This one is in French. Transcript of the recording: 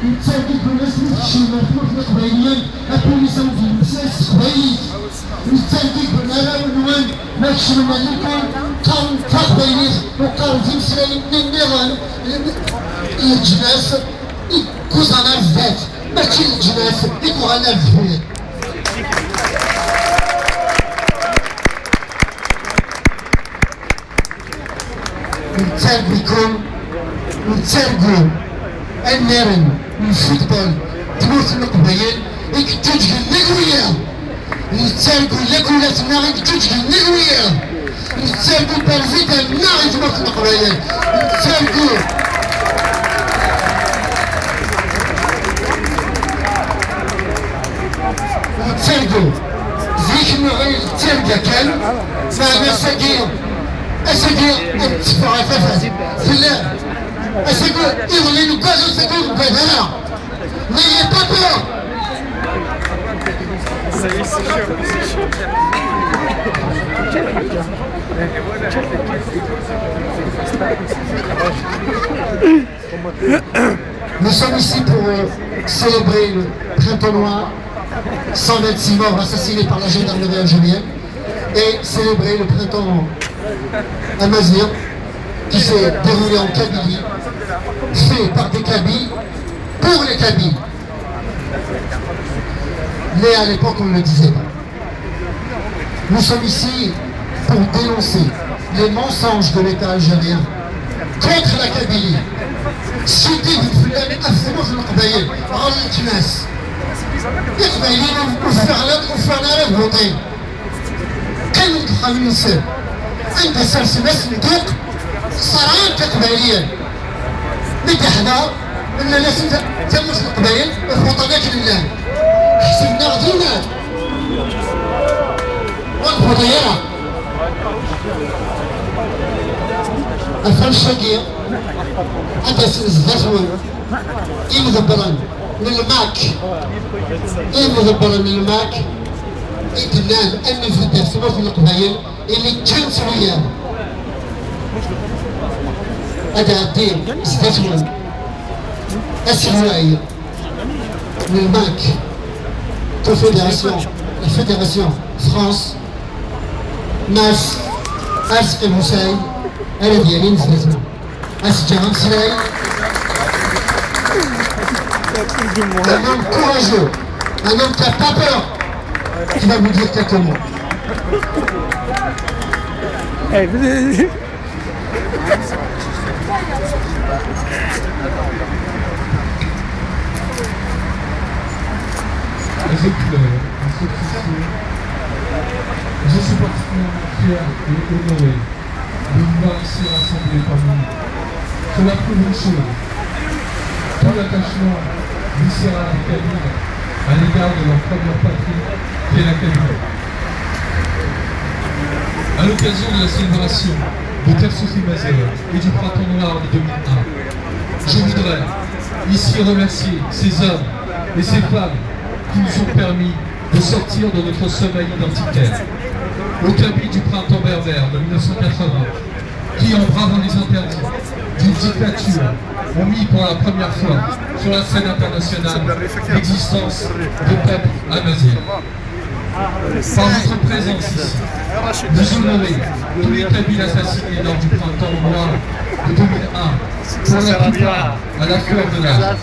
نتساقط الناس متخشمة في القبائليين البوليسان في المساس قبائلي نتساقط بالنالا والنوان ما كشمنا لكم قاون كقبائلي وقاون في مسلمين من النظام الجناس كوزانا الذات ماشي الجناس يكوغانا الذات نتساقط بكم نتساقط النارن من الفوتبول تموت القبائل يكتوج النقوية نتسالقوا لك ولا تناغي يكتوج النقوية نتسالقوا بارزيتا الناغي تموت القبائل نتسالقوا نتسالقوا زيك النوعي تسالقا كان مع مساكين أساكين التفاعل في الله أساكين يغلي نقاش أساكين بدنا n'ayez pas peur. Nous sommes ici pour célébrer le printemps noir, 126 morts assassinés par la gendarmerie algérienne, et célébrer le printemps amazigh qui s'est déroulé en Kabylie, fait par des Kabyles, pour les Kabyles. Mais à l'époque, on ne le disait pas. Nous sommes ici pour dénoncer les mensonges de l'État algérien contre la Kabylie. C'était absolument je l'envoyais. راجل تناس. القبائليين وفرنا له وطين. كانوا يدخلوا ينسى. عند سلسلة ندوق صران كقبائليين. متحدة ان الناس تموت القبائل وفوطنات لله. حسبنا غدينا. والفضيرة. الفلسفية أنت زدتوا مدبرا من الماك مدبرا من الماك تنال أن في السماء في القبائل اللي تشنس وياه هذا الدين زدتوا السماوية من الماك la fédération France ناس أرزق المساعد أنا ديالي نزلتنا أسجعهم سلاي un homme courageux, un homme qui n'a pas peur, qui va vous dire quelques mots. Je suis particulièrement fier et honoré de vous voir ici rassemblés parmi nous. Cela prouve une chose, tout l'attachement viscéral des Kabyles à l'égard de leur première patrie, qui est la Kabylie. À l'occasion de la célébration de Tersoufis Mazère et du Printemps Noir de 2001, je voudrais ici remercier ces hommes et ces femmes qui nous ont permis de sortir de notre sommeil identitaire. Au Kabyles du printemps berbère de 1980, qui en bravant les interdits d'une dictature ont mis pour la première fois sur la scène internationale l'existence de peuple amazigh. Par votre présence ici, vous honorez tous les Kabyles assassinés lors du printemps noir de 2001, pour la plupart à la fleur de l'âge.